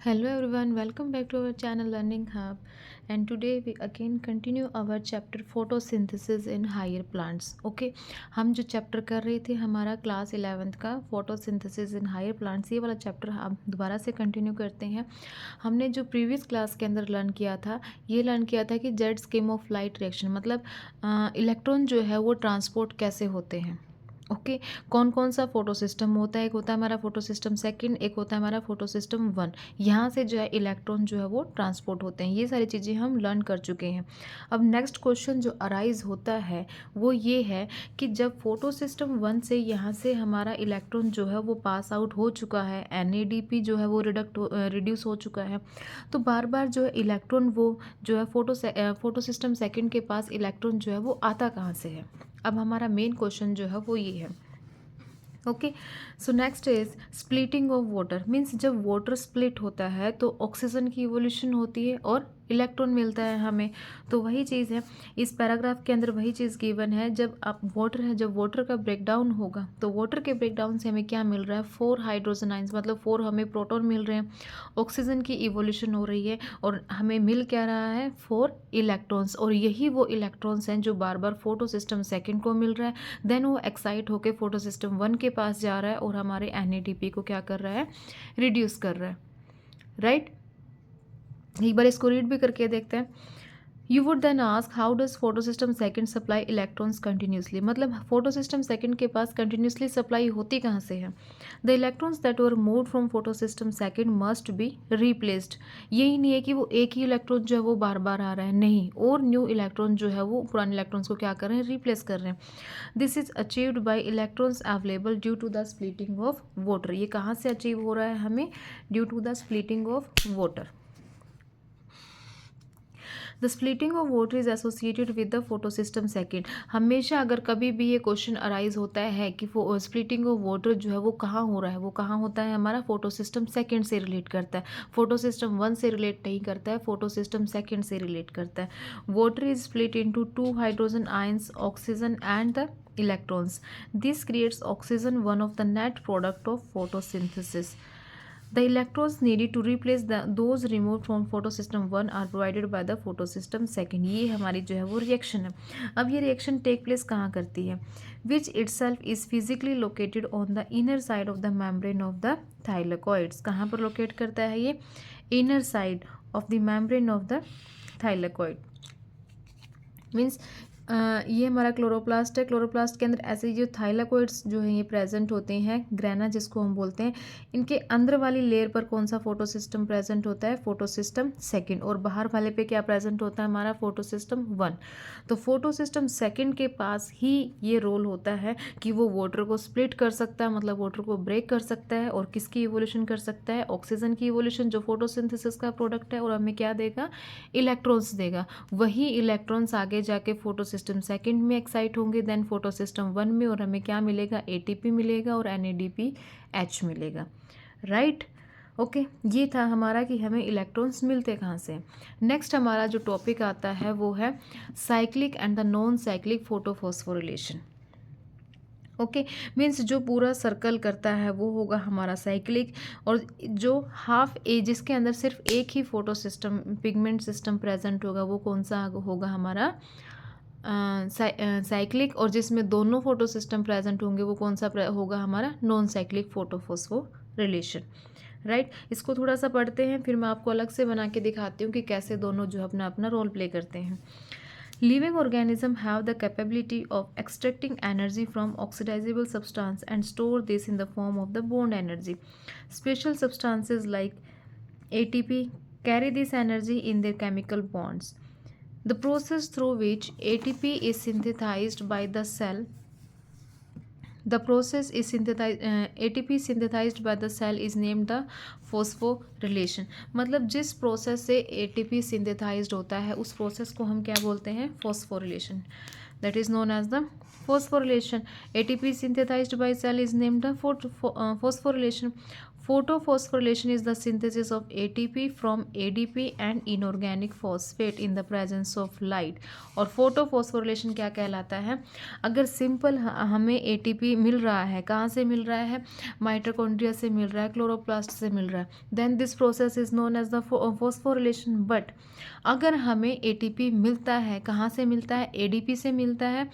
Hello everyone, welcome back to our channel Learning Hub, and today we again continue our chapter photosynthesis in higher plants. Okay, हम जो chapter कर रहे थे हमारा class 11th का photosynthesis in higher plants, ये वाला chapter हम दोबारा से कंटिन्यू करते हैं। हमने जो प्रीवियस क्लास के अंदर लर्न किया था, ये लर्न किया था कि jet scheme of light reaction मतलब इलेक्ट्रॉन जो है वो ट्रांसपोर्ट कैसे होते हैं। ओके, कौन कौन सा फोटो सिस्टम होता है। एक होता है हमारा फोटो सिस्टम सेकंड, एक होता है हमारा फोटो सिस्टम वन। यहाँ से जो है इलेक्ट्रॉन जो है वो ट्रांसपोर्ट होते हैं। ये सारी चीज़ें हम लर्न कर चुके हैं। अब नेक्स्ट क्वेश्चन जो अराइज होता है वो ये है कि जब फोटो सिस्टम वन से यहाँ से हमारा इलेक्ट्रॉन जो है वो पास आउट हो चुका है, NADP जो है वो रिड्यूस हो चुका है, तो बार बार जो है इलेक्ट्रॉन वो जो है फोटो सिस्टम सेकंड के पास इलेक्ट्रॉन जो है वो आता कहाँ से है। अब हमारा मेन क्वेश्चन जो है वो ये है। Okay, so next is splitting of water. Means जब वाटर स्प्लिट होता है तो ऑक्सीजन की इवोल्यूशन होती है और इलेक्ट्रॉन मिलता है हमें। तो वही चीज़ है, इस पैराग्राफ के अंदर वही चीज़ गिवन है। जब आप वाटर है, जब वाटर का ब्रेकडाउन होगा तो वाटर के ब्रेकडाउन से हमें क्या मिल रहा है, 4 हाइड्रोजन आइंस, मतलब 4 हमें प्रोटॉन मिल रहे हैं। ऑक्सीजन की इवोल्यूशन हो रही है और हमें मिल क्या रहा है, 4 इलेक्ट्रॉन्स। और यही वो इलेक्ट्रॉन्स हैं जो बार बार फोटो सिस्टम सेकेंड को मिल रहा है। देन वो एक्साइट होकर फोटो सिस्टम वन के पास जा रहा है और हमारे NADP को क्या कर रहा है, रिड्यूस कर रहा है। राइट, एक बार इसको रीड भी करके देखते हैं। You would then ask how does photo system second supply electrons continuously. मतलब फोटो सिस्टम सेकेंड के पास कंटिन्यूसली सप्लाई होती कहाँ से है। The electrons that were move from photo system second must be replaced. यही नहीं है कि वो एक ही इलेक्ट्रॉन जो है वो बार बार आ रहा है, नहीं, और न्यू इलेक्ट्रॉन जो है वो पुराने इलेक्ट्रॉन्स को क्या कर रहे हैं, रिप्लेस कर रहे हैं। This is achieved by electrons available due to the splitting of water. ये कहाँ से अचीव हो रहा है हमें, due to the splitting of water. The splitting of water is associated with the photosystem second. हमेशा अगर कभी भी ये क्वेश्चन अराइज होता है कि स्प्लिटिंग ऑफ वाटर जो है वो कहाँ हो रहा है, वो कहाँ होता है, हमारा फोटोसिस्टम सेकेंड से रिलेट करता है। फोटोसिस्टम वन से रिलेट नहीं करता है, फोटोसिस्टम सेकेंड से रिलेट करता है। Water is split into 2 hydrogen ions, oxygen and the electrons. This creates oxygen, one of the net product of photosynthesis. The electrons needed to replace those removed from photosystem 1 are provided by the photosystem second. ये हमारी जो है वो reaction है। अब ये reaction take place कहाँ करती है, which itself is physically located on the inner side of the membrane of the thylakoids. कहाँ पर लोकेट करता है ये, inner side of the membrane of the thylakoid. Means ये हमारा क्लोरोप्लास्ट है। क्लोरोप्लास्ट के अंदर ऐसे जो थाइलाकोइड्स जो हैं ये प्रेजेंट होते हैं, ग्रेना जिसको हम बोलते हैं। इनके अंदर वाली लेयर पर कौन सा फोटो सिस्टम प्रेजेंट होता है, फोटो सिस्टम सेकेंड, और बाहर वाले पे क्या प्रेजेंट होता है, हमारा फोटो सिस्टम वन। तो फोटो सिस्टम सेकेंड के पास ही ये रोल होता है कि वो वाटर को स्प्लिट कर सकता है, मतलब वाटर को ब्रेक कर सकता है, और किसकी इवोल्यूशन कर सकता है, ऑक्सीजन की इवोल्यूशन जो फोटोसिंथेसिस का प्रोडक्ट है, और हमें क्या देगा, इलेक्ट्रॉन्स देगा। वही इलेक्ट्रॉन्स आगे जाके फोटो सिस्टम सेकेंड में एक्साइट होंगे, देन फोटो सिस्टम वन में, और हमें क्या मिलेगा, ATP मिलेगा और NADPH मिलेगा। राइट, ओके, ये था हमारा कि हमें इलेक्ट्रॉन्स मिलते कहाँ से। नेक्स्ट हमारा जो टॉपिक आता है वो है cyclic and the non cyclic photophosphorylation. Okay, means जो पूरा सर्कल करता है वो होगा हमारा साइक्लिक, और जो हाफ ए जिसके अंदर सिर्फ एक ही photo system pigment system present होगा वो कौन सा होगा, हमारा साइक्लिक, और जिसमें दोनों फोटो सिस्टम प्रेजेंट होंगे वो कौन सा होगा, हमारा नॉन साइक्लिक फोटोफॉस्फोरिलेशन। राइट, इसको थोड़ा सा पढ़ते हैं, फिर मैं आपको अलग से बना के दिखाती हूँ कि कैसे दोनों जो अपना अपना रोल प्ले करते हैं। Living organisms have the capability of extracting energy from oxidizable substance and store this in the form of the bond energy. Special substances like ATP carry this energy in their chemical bonds. The process through which ATP is synthesized by the cell The process is ATP synthesized by the cell is named the phosphorylation. मतलब जिस process से ATP synthesized होता है उस process को हम क्या बोलते हैं, phosphorylation. That is known as the phosphorylation. ATP synthesized by cell is named the phosphorylation. Photophosphorylation is the synthesis of ATP from ADP and inorganic phosphate in the presence of light. और photophosphorylation क्या कहलाता है? अगर simple हमें ATP मिल रहा है, कहाँ से मिल रहा है? माइटोकॉन्ड्रिया से मिल रहा है, क्लोरोप्लास्ट से मिल रहा है, then this process is known as the phosphorylation. But अगर हमें ATP मिलता है, कहाँ से मिलता है? ADP से मिलता है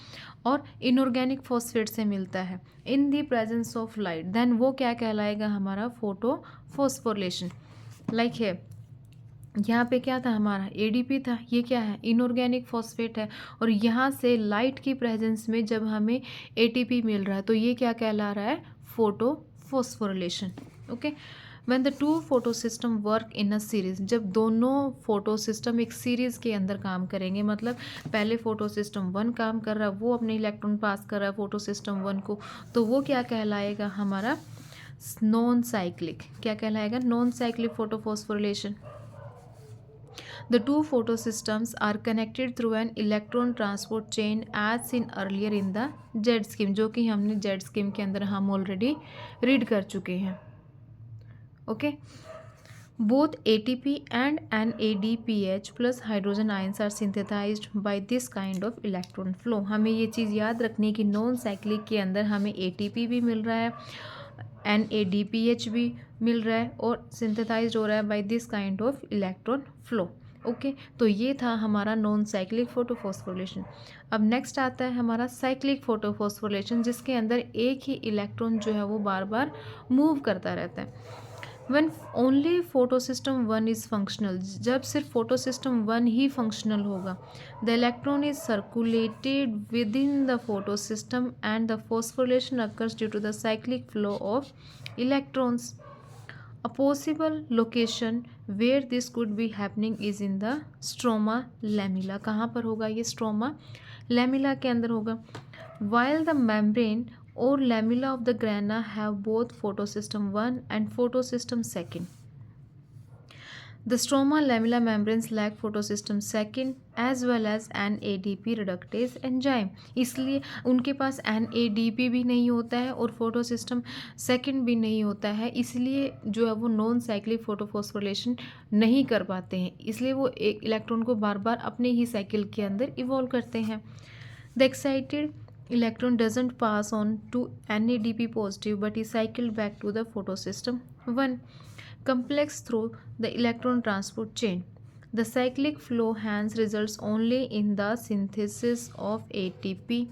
और इनऑर्गेनिक फॉस्फेट से मिलता है in the presence of light, then वो क्या कहलाएगा? हमारा फोटोफॉस्फोरिलेशन. लाइक है, यहाँ पे क्या था? हमारा ADP था, ये क्या है? इनऑर्गेनिक फॉस्फेट है. और यहाँ से लाइट की प्रेजेंस में जब हमें ATP मिल रहा है तो ये क्या कहला रहा है? Photophosphorylation. Okay. When the two photo system work in a series, जब दोनों फोटो सिस्टम एक सीरीज के अंदर काम करेंगे, मतलब पहले फोटो सिस्टम 1 काम कर रहा है, वो अपने इलेक्ट्रॉन पास कर रहा है फोटो सिस्टम 1 को, तो वो क्या कहलाएगा? हमारा नॉन साइक्लिक. क्या कहलाएगा? Non cyclic photophosphorylation. The two photosystems are connected through an electron transport chain as seen earlier in the Z scheme, जो कि हमने Z scheme के अंदर हम ऑलरेडी रीड कर चुके हैं. Okay. Both ATP and NADPH plus hydrogen ions are synthesized by this kind of electron flow. हमें ये चीज़ याद रखनी है कि नॉन साइक्लिक के अंदर हमें ATP भी मिल रहा है, NADPH भी मिल रहा है और सिंथेसाइज हो रहा है by this kind of electron flow. Okay. तो ये था हमारा नॉन साइक्लिक फोटोफॉस्फोरिलेशन. अब नेक्स्ट आता है हमारा साइक्लिक फोटोफॉस्फोरिलेशन, जिसके अंदर एक ही इलेक्ट्रॉन जो है वो बार बार मूव करता रहता है. When only photosystem 1 is functional, जब सिर्फ photosystem 1 ही functional होगा, the electron is circulated within the photosystem and the phosphorylation occurs due to the cyclic flow of electrons. A possible location where this could be happening is in the stroma lamella. कहाँ पर होगा ये? stroma lamella के अंदर होगा. While the membrane or lamella of the grana have both photosystem 1 and photosystem 2. The stroma lamella membranes lack photosystem 2 as well as NADP reductase enzyme. इसलिए उनके पास NADP भी नहीं होता है और photosystem 2 भी नहीं होता है, इसलिए जो है वो नॉन साइक्लिक फोटोफॉस्फोरिलेशन नहीं कर पाते हैं, इसलिए वो एक इलेक्ट्रॉन को बार बार अपने ही साइकिल के अंदर इवॉल्व करते हैं. The excited electron doesn't pass on to NADP positive but is cycled back to the photosystem 1 complex through the electron transport chain. The cyclic flow hence results only in the synthesis of ATP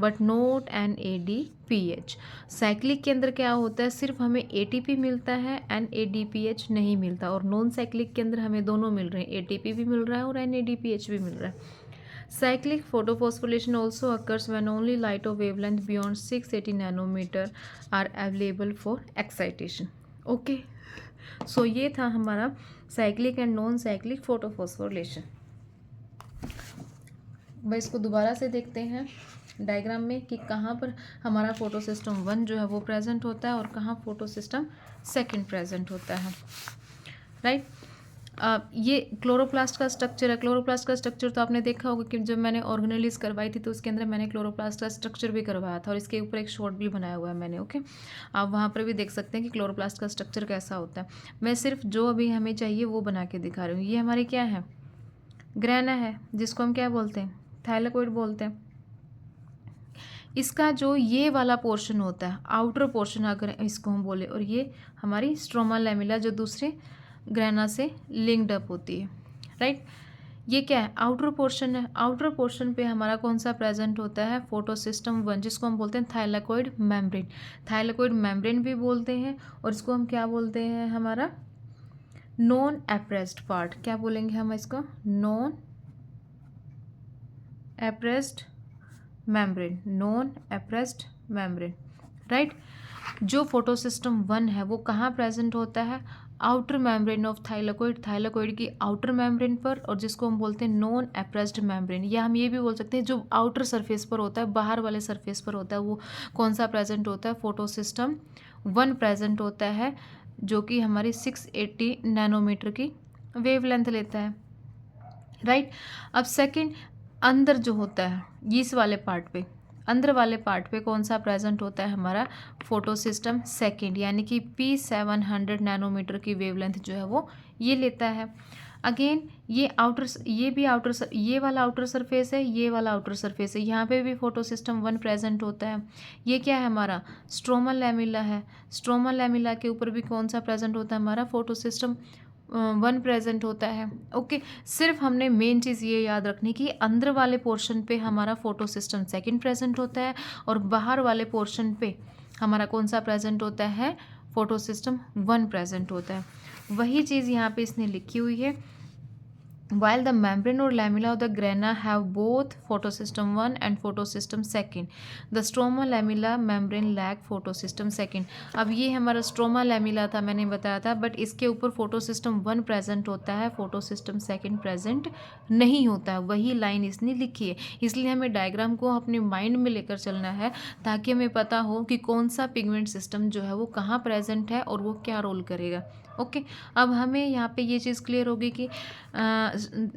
but not NADPH. Cyclic के अंदर क्या होता है? सिर्फ हमें ATP मिलता है, NADPH नहीं मिलता. और नॉन साइक्लिक के अंदर हमें दोनों मिल रहे हैं, ATP भी मिल रहा है और NADPH भी मिल रहा है. Cyclic photophosphorylation also occurs when only light of wavelength beyond 680 nanometer are available for excitation. Okay. So ये था हमारा cyclic and non-cyclic photophosphorylation. मैं इसको दोबारा से देखते हैं डायग्राम में कि कहाँ पर हमारा फोटो सिस्टम 1 जो है वो प्रेजेंट होता है और कहाँ फोटो सिस्टम 2 प्रेजेंट होता है. राइट. ये क्लोरोप्लास्ट का स्ट्रक्चर है. क्लोरोप्लास्ट का स्ट्रक्चर तो आपने देखा होगा कि जब मैंने ऑर्गेनेलिस करवाई थी तो उसके अंदर मैंने क्लोरोप्लास्ट का स्ट्रक्चर भी करवाया था और इसके ऊपर एक शॉर्ट भी बनाया हुआ है मैंने. ओके. आप वहाँ पर भी देख सकते हैं कि क्लोरोप्लास्ट का स्ट्रक्चर कैसा होता है. मैं सिर्फ जो अभी हमें चाहिए वो बना के दिखा रही हूँ. ये हमारी क्या है? ग्रेना है, जिसको हम क्या बोलते हैं? थाइलाकोइड बोलते हैं. इसका जो ये वाला पोर्शन होता है, आउटर पोर्शन अगर इसको हम बोले, और ये हमारी स्ट्रोमा लैमेला जो दूसरे ग्रेना से लिंक्ड अप होती है. राइट. ये क्या है? आउटर पोर्शन है. आउटर पोर्शन पे हमारा कौन सा प्रेजेंट होता है? फोटोसिस्टम 1, जिसको हम बोलते हैं थाइलाकोइड मेम्ब्रेन. थाइलाकोइड मेम्ब्रेन भी बोलते हैं और इसको हम क्या बोलते हैं? हमारा नॉन एप्रेस्ड पार्ट. क्या बोलेंगे हम इसको? Non appressed membrane. Non appressed membrane. Right. जो फोटोसिस्टम 1 है वो कहाँ प्रेजेंट होता है? Outer membrane of thylakoid. Thylakoid की आउटर मेम्ब्रेन पर, और जिसको हम बोलते हैं नॉन एप्रेस्ड मेम्ब्रेन. या हम ये भी बोल सकते हैं जो आउटर सरफेस पर होता है, बाहर वाले सरफेस पर होता है, वो कौन सा प्रेजेंट होता है? फोटोसिस्टम 1 प्रेजेंट होता है, जो कि हमारी 680 नैनोमीटर की वेवलेंथ लेता है. राइट. अब सेकेंड अंदर जो होता है इस वाले पार्ट पे, अंदर वाले पार्ट पे कौन सा प्रेजेंट होता है, हमारा फोटो सिस्टम सेकेंड, यानी कि P700 नैनोमीटर की वेवलेंथ जो है वो ये लेता है। अगेन ये ये वाला आउटर सरफेस है, ये वाला आउटर सरफेस है, यहाँ पे भी फोटो सिस्टम 1 प्रेजेंट होता है। ये क्या है, हमारा स्ट्रोमा लैमेला है। स्ट्रोमा लैमेला के ऊपर भी कौन सा प्रेजेंट होता है, हमारा फोटो सिस्टम 1 प्रेजेंट होता है। ओके, सिर्फ हमने मेन चीज़ ये याद रखनी कि अंदर वाले पोर्शन पे हमारा फोटो सिस्टम सेकेंड प्रेजेंट होता है और बाहर वाले पोर्शन पे हमारा कौन सा प्रेजेंट होता है, फोटो सिस्टम 1 प्रेजेंट होता है। वही चीज़ यहाँ पे इसने लिखी हुई है। While the membrane or lamella of the grana have both photosystem 1 and photosystem 2, the stroma lamella membrane lack photosystem 2। अब ये हमारा स्ट्रोमा लैमिला था, मैंने बताया था, बट इसके ऊपर फोटोसिस्टम 1 प्रेजेंट होता है, फोटोसिस्टम 2 प्रेजेंट नहीं होता है। वही लाइन इसने लिखी है, इसलिए हमें डायग्राम को अपने माइंड में लेकर चलना है ताकि हमें पता हो कि कौन सा पिगमेंट सिस्टम जो है वो कहाँ प्रेजेंट है और वो क्या रोल करेगा। ओके, अब हमें यहाँ पे ये चीज़ क्लियर होगी कि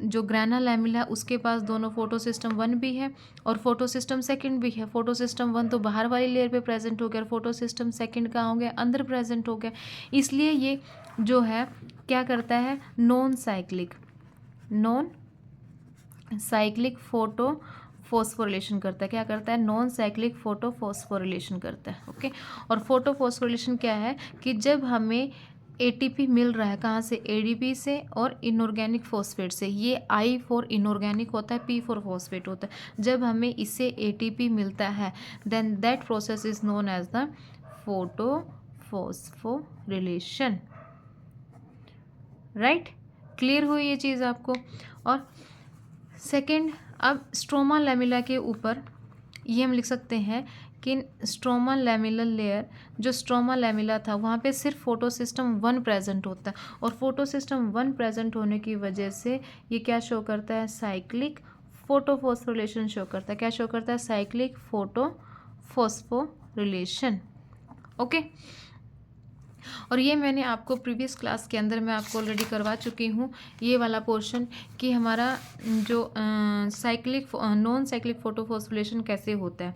जो ग्रैना लैमिला है उसके पास दोनों फोटो सिस्टम 1 भी है और फोटो सिस्टम 2 भी है। फोटो सिस्टम 1 तो बाहर वाली लेयर पे प्रेजेंट हो गया और फोटो सिस्टम 2 कहाँ हो गया, अंदर प्रेजेंट हो गया। इसलिए ये जो है क्या करता है, नॉन साइक्लिक फोटो फॉस्फोरिलेशन करता है। क्या करता है, नॉन साइक्लिक फोटो फॉस्फोरिलेशन करता है। ओके, और फोटो फॉस्फोरिलेशन क्या है कि जब हमें एटीपी मिल रहा है, कहाँ से, एडीपी से और इनऑर्गेनिक फॉस्फेट से। ये आई फॉर इनऑर्गेनिक होता है, पी फॉर फॉस्फेट होता है। जब हमें इससे एटीपी मिलता है then that process is known as the photophosphorylation. Right, clear हुई ये चीज़ आपको। और सेकेंड, अब स्ट्रोमा लैमिला के ऊपर ये हम लिख सकते हैं कि स्ट्रोमा लैमिलर लेयर, जो स्ट्रोमा लैमिला था वहाँ पे सिर्फ फोटो सिस्टम 1 प्रेजेंट होता है और फोटो सिस्टम 1 प्रेजेंट होने की वजह से ये क्या शो करता है, साइक्लिक फोटो फॉस्फोरिलेशन शो करता है। क्या शो करता है, साइक्लिक फोटो फॉस्फोरिलेशन। ओके, और ये मैंने आपको प्रीवियस क्लास के अंदर मैं आपको ऑलरेडी करवा चुकी हूँ ये वाला पोर्शन कि हमारा जो नॉन साइक्लिक फोटोफॉस्फोरिलेशन कैसे होता है।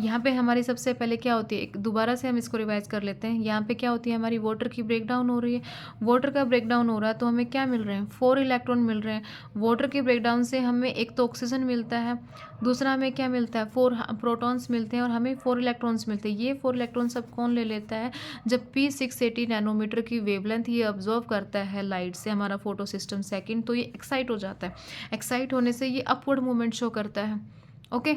यहाँ पे हमारी सबसे पहले क्या होती है, एक दोबारा से हम इसको रिवाइज कर लेते हैं। यहाँ पे क्या होती है, हमारी वाटर की ब्रेकडाउन हो रही है। वाटर का ब्रेकडाउन हो रहा है तो हमें क्या मिल रहे हैं, 4 इलेक्ट्रॉन मिल रहे हैं। वाटर के ब्रेकडाउन से हमें एक तो ऑक्सीजन मिलता है, दूसरा हमें क्या मिलता है, 4 प्रोटॉन्स मिलते हैं और हमें 4 इलेक्ट्रॉन्स मिलते हैं। ये 4 इलेक्ट्रॉन सब कौन ले लेता है, जब P680 नैनोमीटर की वेवलेंथ ये ऑब्जर्व करता है लाइट से हमारा फोटो सिस्टम 2, तो ये एक्साइट हो जाता है। एक्साइट होने से ये अपवर्ड मूवमेंट शो करता है। ओके,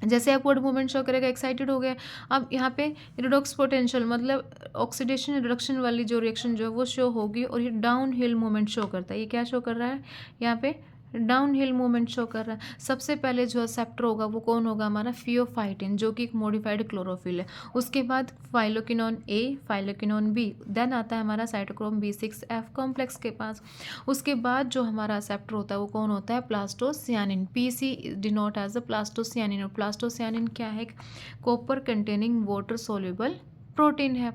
जैसे अपवर्ड मूवमेंट शो करेगा, एक्साइटेड हो गया। अब यहाँ पे रिडॉक्स पोटेंशियल मतलब ऑक्सीडेशन रिडक्शन वाली जो रिएक्शन जो है वो शो होगी और ये डाउन हिल मूवमेंट शो करता है। ये क्या शो कर रहा है, यहाँ पे डाउन हिल मूवमेंट शो कर रहा है। सबसे पहले जो एक्सेप्टर होगा वो कौन होगा, हमारा फियोफाइटिन, जो कि एक मॉडिफाइड क्लोरोफिल है। उसके बाद फाइलोकिनोन ए, फाइलोकिनोन बी, देन आता है हमारा साइटोक्रोम B6F कॉम्प्लेक्स के पास। उसके बाद जो हमारा एक्सेप्टर होता है वो कौन होता है, plastocyanin. PC denote as the plastocyanin. और प्लास्टोसियानिन क्या है, copper containing water soluble protein है।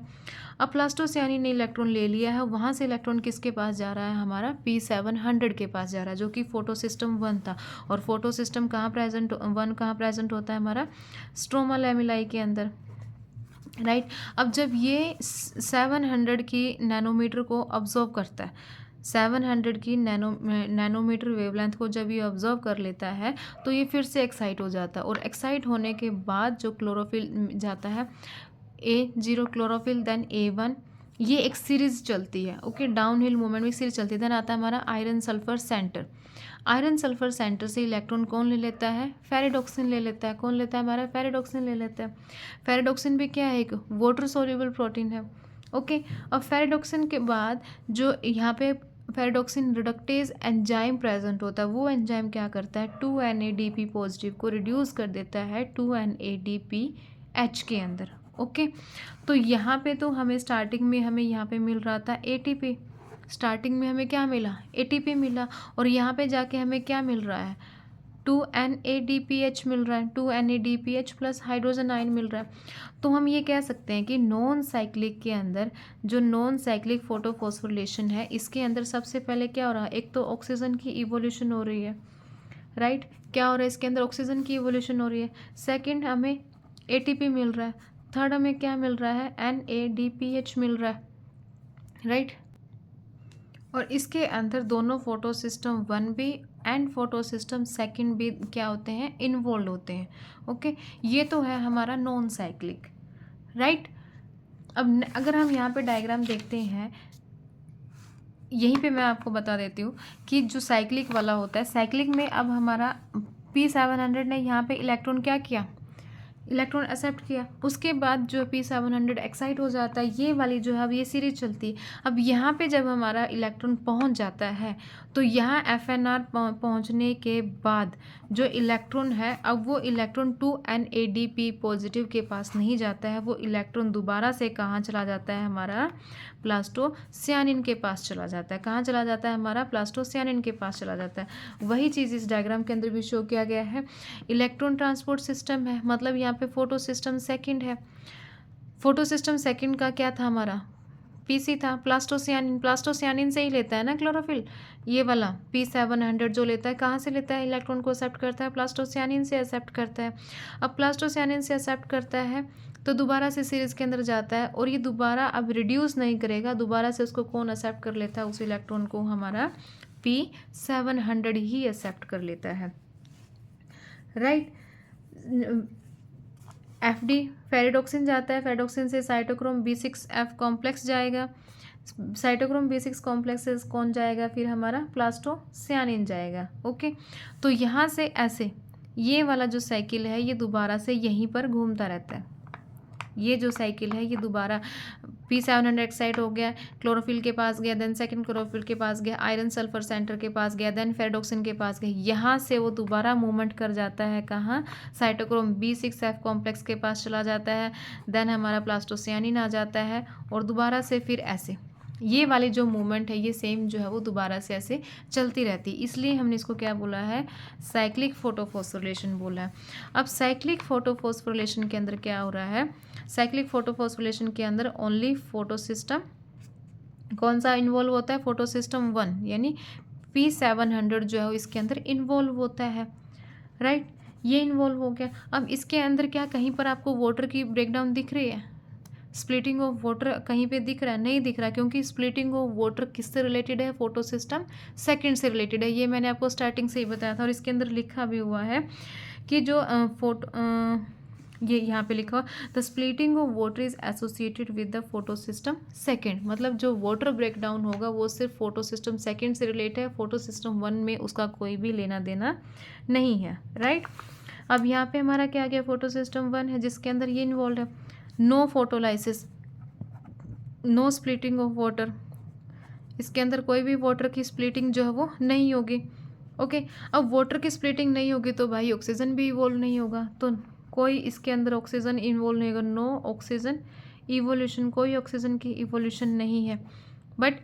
अब प्लास्टोसियानिन ने इलेक्ट्रॉन ले लिया है, वहाँ से इलेक्ट्रॉन किसके पास जा रहा है, हमारा P700 के पास जा रहा है, जो कि फोटो सिस्टम 1 था। और फोटो सिस्टम कहाँ प्रेजेंट, 1 कहाँ प्रेजेंट होता है, हमारा स्ट्रोमा लैमिलाई के अंदर। राइट, अब जब ये 700 की नैनोमीटर को ऑब्जर्व करता है, 700 की नैनोमीटर वेवलेंथ को जब ये ऑब्जर्व कर लेता है तो ये फिर से एक्साइट हो जाता है। और एक्साइट होने के बाद जो क्लोरोफिल जाता है, A0 क्लोरोफिल, देन A1, ये एक सीरीज चलती है। ओके, डाउन हिल मूवमेंट में सीरीज चलती है। देन आता है हमारा iron sulphur centre. Iron sulphur centre से इलेक्ट्रॉन कौन ले लेता है, फेरिडोक्सिन ले लेता है। कौन लेता है, हमारा फेरिडोक्सिन ले लेता है। फेरिडोक्सिन भी क्या है, एक वाटर सोल्यूबल प्रोटीन है। ओके, अब फेरिडोक्सिन के बाद जो यहाँ पे फेरिडोक्सिन रिडक्टेज एंजाइम प्रेजेंट होता है, वो एंजाइम क्या करता है, 2NADP पॉजिटिव को रिड्यूस कर देता है 2NADPH के अंदर। ओके, तो यहाँ पे तो हमें स्टार्टिंग में हमें यहाँ पे मिल रहा था ATP। स्टार्टिंग में हमें क्या मिला, ATP मिला। और यहाँ पे जाके हमें क्या मिल रहा है, 2NADPH मिल रहा है, 2NADPH प्लस हाइड्रोजन आयन मिल रहा है। तो हम ये कह सकते हैं कि नॉन साइक्लिक के अंदर जो नॉन साइक्लिक फोटोफॉस्फोरिलेशन है, इसके अंदर सबसे पहले क्या हो रहा है, एक तो ऑक्सीजन की इवोल्यूशन हो रही है। राइट, क्या हो रहा है इसके अंदर, ऑक्सीजन की इवोल्यूशन हो रही है। सेकंड हमें एटीपी मिल रहा है। थर्ड हमें क्या मिल रहा है, NADPH मिल रहा है, राइट। और इसके अंदर दोनों फोटोसिस्टम 1 भी एंड फोटोसिस्टम सेकंड भी क्या होते हैं, इन्वॉल्व होते हैं। ओके, ये तो है हमारा नॉन साइक्लिक, राइट। अब अगर हम यहाँ पे डायग्राम देखते हैं, यहीं पे मैं आपको बता देती हूँ कि जो साइक्लिक वाला होता है, साइक्लिक में अब हमारा P700 ने यहाँ पे इलेक्ट्रॉन क्या किया, इलेक्ट्रॉन एक्सेप्ट किया। उसके बाद जो P700 एक्साइट हो जाता है, ये वाली जो है अब ये सीरीज चलती है। अब यहाँ पे जब हमारा इलेक्ट्रॉन पहुँच जाता है तो यहाँ FNR पहुँचने के बाद जो इलेक्ट्रॉन है, अब वो इलेक्ट्रॉन 2NADP पॉजिटिव के पास नहीं जाता है, वो इलेक्ट्रॉन दोबारा से कहाँ चला जाता है, हमारा प्लास्टोसियानिन के पास चला जाता है। कहाँ चला जाता है, हमारा प्लास्टोसियानिन के पास चला जाता है। वही चीज़ इस डायग्राम के अंदर भी शो किया गया है। इलेक्ट्रॉन ट्रांसपोर्ट सिस्टम है, मतलब यहाँ पे फोटो सिस्टम सेकेंड है। फोटो सिस्टम सेकेंड का क्या था, हमारा PC था, प्लास्टोसियानिन। प्लास्टोसियानिन से ही लेता है ना क्लोरोफिल, ये वाला P700 जो लेता है, कहाँ से लेता है, इलेक्ट्रॉन को एक्सेप्ट करता है, प्लास्टोसियानिन से एक्सेप्ट करता है। अब प्लास्टोसियानिन से एक्सेप्ट करता है तो दोबारा से सीरीज के अंदर जाता है, और ये दोबारा अब रिड्यूस नहीं करेगा, दोबारा से उसको कौन एक्सेप्ट कर लेता है, उस इलेक्ट्रॉन को हमारा P700 ही एक्सेप्ट कर लेता है, राइट। FD फेरिडोक्सिन जाता है, फेरिडोक्सिन से साइटोक्रोम B6F कॉम्प्लेक्स जाएगा, साइटोक्रोम B6 कॉम्प्लेक्स से कौन जाएगा, फिर हमारा प्लास्टोसियानिन जाएगा। ओके, तो यहाँ से ऐसे ये वाला जो साइकिल है ये दोबारा से यहीं पर घूमता रहता है। ये जो साइकिल है ये दोबारा P700 एक्साइट हो गया, क्लोरोफिल के पास गया, देन सेकंड क्लोरोफिल के पास गया, आयरन सल्फर सेंटर के पास गया, देन फेरिडोक्सिन के पास गया। यहाँ से वो दोबारा मूवमेंट कर जाता है कहाँ, साइटोक्रोम B6F कॉम्प्लेक्स के पास चला जाता है, देन हमारा प्लास्टोसियानिन आ जाता है, और दोबारा से फिर ऐसे ये वाली जो मूवमेंट है ये सेम जो है वो दोबारा से ऐसे चलती रहती है, इसलिए हमने इसको क्या बोला है, साइक्लिक फोटोफॉस्फोरिलेशन बोला है। अब साइक्लिक फोटोफॉस्फोरिलेशन के अंदर क्या हो रहा है, साइक्लिक फोटोफॉस्फोरिलेशन के अंदर ओनली फोटोसिस्टम कौन सा इन्वॉल्व होता है, फोटोसिस्टम 1 यानी P700 जो है इसके अंदर इन्वॉल्व होता है, राइट। ये इन्वॉल्व हो गया। अब इसके अंदर क्या कहीं पर आपको वाटर की ब्रेकडाउन दिख रही है, स्प्लिटिंग ऑफ वाटर कहीं पे दिख रहा है, नहीं दिख रहा, क्योंकि स्प्लिटिंग ऑफ वाटर किससे रिलेटेड है, फोटो सिस्टम सेकेंड से रिलेटेड है। ये मैंने आपको स्टार्टिंग से ही बताया था, और इसके अंदर लिखा भी हुआ है कि जो ये यहाँ पे लिखा the splitting of water is associated with the photo system second, मतलब जो वाटर ब्रेकडाउन होगा वो सिर्फ फोटो सिस्टम सेकेंड से रिलेटेड है, फोटो सिस्टम 1 में उसका कोई भी लेना देना नहीं है, राइट। अब यहाँ पे हमारा क्या गया, फोटो सिस्टम 1 है जिसके अंदर ये इन्वॉल्व है, no photolysis, no splitting of water, इसके अंदर कोई भी वाटर की स्प्लिटिंग जो है वो नहीं होगी। ओके, अब वाटर की स्प्लिटिंग नहीं होगी तो भाई ऑक्सीजन भी इवोल्व नहीं होगा, तो कोई इसके अंदर ऑक्सीजन इन्वॉल्व नहीं होगा, नो ऑक्सीजन इवोल्यूशन, कोई ऑक्सीजन की इवोल्यूशन नहीं है। बट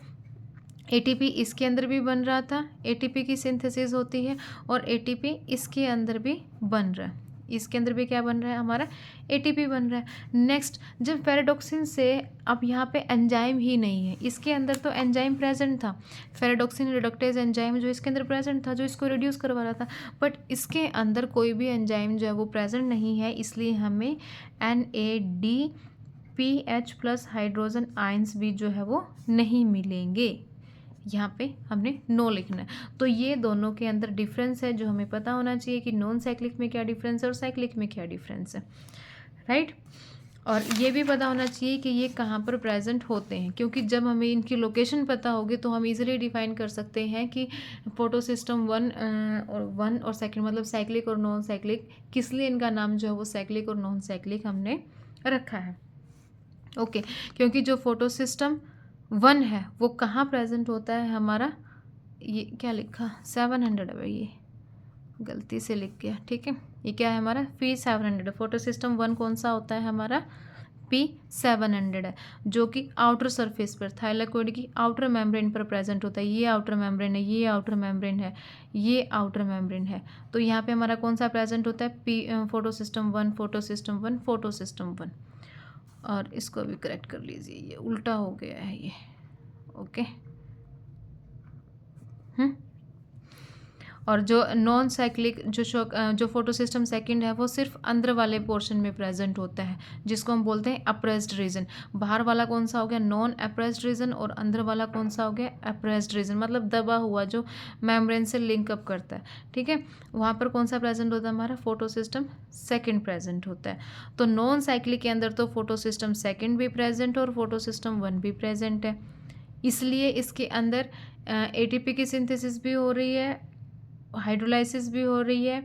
ATP इसके अंदर भी बन रहा था, ATP की सिंथेसिस होती है, और ATP इसके अंदर भी बन रहा है, इसके अंदर भी क्या बन रहा है, हमारा ATP बन रहा है। नेक्स्ट, जब फेरिडोक्सिन से अब यहाँ पे एंजाइम ही नहीं है, इसके अंदर तो एंजाइम प्रेजेंट था, फेरिडोक्सिन रिडक्टेज एंजाइम जो इसके अंदर प्रेजेंट था, जो इसको रिड्यूस करवा रहा था, बट इसके अंदर कोई भी एंजाइम जो है वो प्रेजेंट नहीं है, इसलिए हमें NADPH प्लस हाइड्रोजन आयंस भी जो है वो नहीं मिलेंगे। यहाँ पे हमने नो लिखना है। तो ये दोनों के अंदर डिफरेंस है जो हमें पता होना चाहिए कि नॉन साइक्लिक में क्या डिफरेंस है और साइक्लिक में क्या डिफरेंस है, राइट। और ये भी पता होना चाहिए कि ये कहाँ पर प्रेजेंट होते हैं, क्योंकि जब हमें इनकी लोकेशन पता होगी तो हम इजीली डिफाइन कर सकते हैं कि फोटो सिस्टम 1 और सेकंड, मतलब साइक्लिक और नॉन साइक्लिक, किस लिए इनका नाम जो है वो साइक्लिक और नॉन साइक्लिक हमने रखा है। ओके, क्योंकि जो फोटो सिस्टम 1 है वो कहाँ प्रेजेंट होता है, हमारा ये क्या लिखा 700 है भाई, ये गलती से लिख गया, ठीक है। ये क्या है हमारा P700, फोटो सिस्टम 1 कौन सा होता है, हमारा P700 है, जो कि आउटर सरफेस पर थाइलाकोइड की आउटर मेम्ब्रेन पर प्रेजेंट होता है। ये आउटर मेम्ब्रेन है, ये आउटर मेम्ब्रेन है, ये आउटर मेम्ब्रेन है। तो यहाँ पे हमारा कौन सा प्रेजेंट होता है, photo system 1, photo system 1, photo system 1। और इसको भी करेक्ट कर लीजिए, ये उल्टा हो गया है ये, ओके। और जो नॉन साइक्लिक जो फोटोसिस्टम सेकंड है वो सिर्फ अंदर वाले पोर्शन में प्रेजेंट होता है, जिसको हम बोलते हैं अप्रेस्ड रीजन। बाहर वाला कौन सा हो गया, नॉन अप्रेस्ड रीजन, और अंदर वाला कौन सा हो गया, अप्रेस्ड रीजन, मतलब दबा हुआ जो मेम्ब्रेन से लिंक अप करता है। ठीक है, वहाँ पर कौन सा प्रेजेंट होता है, हमारा फोटोसिस्टम सेकंड प्रेजेंट होता है। तो नॉन साइक्लिक के अंदर तो फोटोसिस्टम सेकंड भी प्रेजेंट और फोटोसिस्टम वन भी प्रेजेंट है, इसलिए इसके अंदर एटीपी की सिंथेसिस भी हो रही है, हाइड्रोलाइसिस भी हो रही है,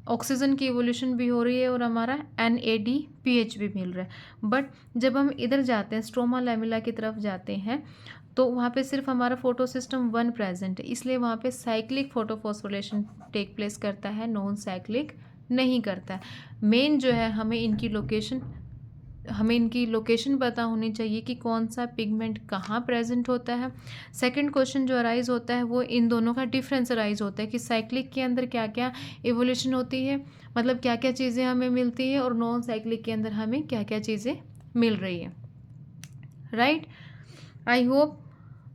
ऑक्सीजन की इवोल्यूशन भी हो रही है, और हमारा NADPH भी मिल रहा है। बट जब हम इधर जाते हैं, स्ट्रोमा लैमेला की तरफ जाते हैं, तो वहाँ पे सिर्फ हमारा फोटोसिस्टम वन प्रेजेंट है, इसलिए वहाँ पे साइक्लिक फोटोफॉस्फोरिलेशन टेक प्लेस करता है, नॉन साइक्लिक नहीं करता है। मेन जो है हमें इनकी लोकेशन पता होनी चाहिए कि कौन सा पिगमेंट कहाँ प्रेजेंट होता है। सेकंड क्वेश्चन जो अराइज होता है वो इन दोनों का डिफरेंस अराइज होता है कि साइक्लिक के अंदर क्या क्या इवोल्यूशन होती है, मतलब क्या क्या चीज़ें हमें मिलती है, और नॉन साइक्लिक के अंदर हमें क्या क्या चीज़ें मिल रही है। राइट, आई होप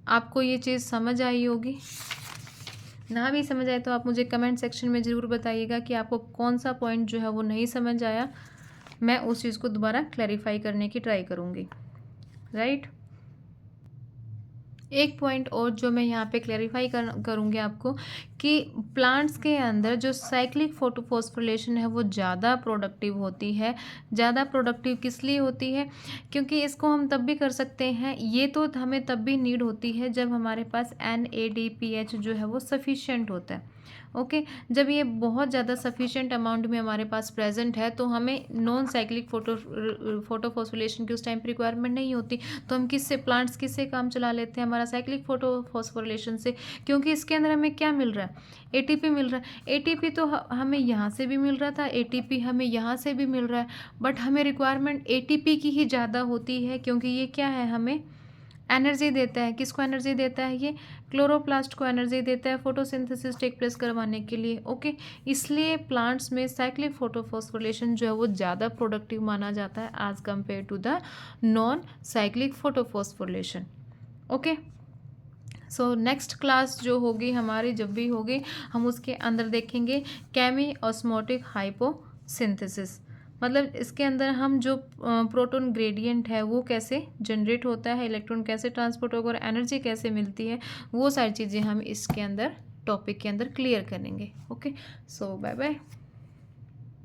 आपको ये चीज़ समझ आई होगी। ना भी समझ आए तो आप मुझे कमेंट सेक्शन में ज़रूर बताइएगा कि आपको कौन सा पॉइंट जो है वो नहीं समझ आया, मैं उस चीज़ को दोबारा क्लैरिफाई करने की ट्राई करूँगी। राइट, एक पॉइंट और जो मैं यहाँ पे क्लैरिफाई करूँगी आपको कि प्लांट्स के अंदर जो साइक्लिक फोटोफॉस्फोरिलेशन है वो ज़्यादा प्रोडक्टिव होती है। ज़्यादा प्रोडक्टिव किस लिए होती है, क्योंकि इसको हम तब भी कर सकते हैं, ये तो हमें तब भी नीड होती है जब हमारे पास NADPH जो है वो सफिशिएंट होता है। ओके, जब ये बहुत ज़्यादा सफिशिएंट अमाउंट में हमारे पास प्रेजेंट है तो हमें नॉन साइक्लिक फोटोफॉस्फोरिलेशन की उस टाइम पर रिक्वायरमेंट नहीं होती। तो हम प्लांट्स किससे काम चला लेते हैं, हमारा साइक्लिक फोटोफॉस्फोरिलेशन से, क्योंकि इसके अंदर हमें क्या मिल रहा है, ATP मिल रहा है। ATP तो हमें यहाँ से भी मिल रहा था, ATP हमें यहाँ से भी मिल रहा है, बट हमें रिक्वायरमेंट ATP की ही ज़्यादा होती है, क्योंकि ये क्या है, हमें एनर्जी देता है। किसको एनर्जी देता है, ये क्लोरोप्लास्ट को एनर्जी देता है फोटोसिंथेसिस टेक प्लेस करवाने के लिए। ओके, इसलिए प्लांट्स में साइक्लिक फोटोफॉस्फोरिलेशन जो है वो ज़्यादा प्रोडक्टिव माना जाता है as compare to the non cyclic photophosphorylation. Okay, so next class जो होगी हमारी, जब भी होगी, हम उसके अंदर देखेंगे केमी ऑस्मोटिक हाइपोसिंथेसिस, मतलब इसके अंदर हम जो प्रोटॉन ग्रेडियंट है वो कैसे जनरेट होता है, इलेक्ट्रॉन कैसे ट्रांसपोर्ट होगा और एनर्जी कैसे मिलती है, वो सारी चीज़ें हम इसके अंदर टॉपिक के अंदर क्लियर करेंगे। ओके, सो बाय बाय।